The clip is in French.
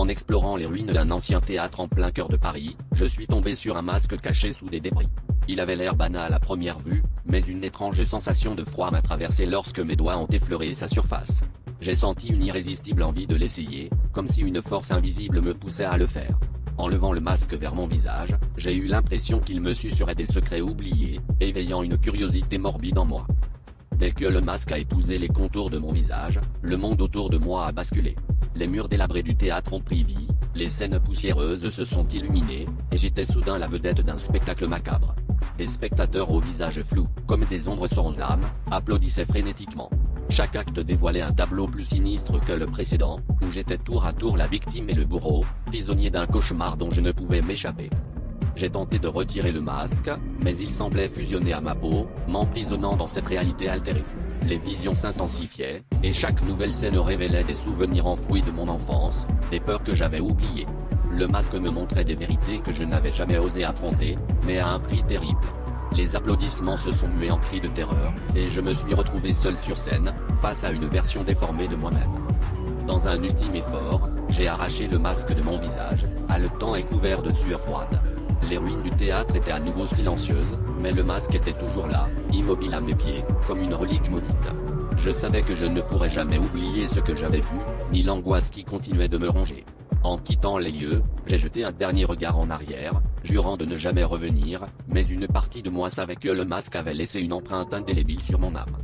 En explorant les ruines d'un ancien théâtre en plein cœur de Paris, je suis tombé sur un masque caché sous des débris. Il avait l'air banal à première vue, mais une étrange sensation de froid m'a traversé lorsque mes doigts ont effleuré sa surface. J'ai senti une irrésistible envie de l'essayer, comme si une force invisible me poussait à le faire. En levant le masque vers mon visage, j'ai eu l'impression qu'il me susurrait des secrets oubliés, éveillant une curiosité morbide en moi. Dès que le masque a épousé les contours de mon visage, le monde autour de moi a basculé. Les murs délabrés du théâtre ont pris vie, les scènes poussiéreuses se sont illuminées, et j'étais soudain la vedette d'un spectacle macabre. Des spectateurs au visage flou, comme des ombres sans âme, applaudissaient frénétiquement. Chaque acte dévoilait un tableau plus sinistre que le précédent, où j'étais tour à tour la victime et le bourreau, prisonnier d'un cauchemar dont je ne pouvais m'échapper. J'ai tenté de retirer le masque, mais il semblait fusionner à ma peau, m'emprisonnant dans cette réalité altérée. Les visions s'intensifiaient, et chaque nouvelle scène révélait des souvenirs enfouis de mon enfance, des peurs que j'avais oubliées. Le masque me montrait des vérités que je n'avais jamais osé affronter, mais à un prix terrible. Les applaudissements se sont mués en cris de terreur, et je me suis retrouvé seul sur scène, face à une version déformée de moi-même. Dans un ultime effort, j'ai arraché le masque de mon visage, haletant et couvert de sueur froide. Les ruines du théâtre étaient à nouveau silencieuses, mais le masque était toujours là, immobile à mes pieds, comme une relique maudite. Je savais que je ne pourrais jamais oublier ce que j'avais vu, ni l'angoisse qui continuait de me ronger. En quittant les lieux, j'ai jeté un dernier regard en arrière, jurant de ne jamais revenir, mais une partie de moi savait que le masque avait laissé une empreinte indélébile sur mon âme.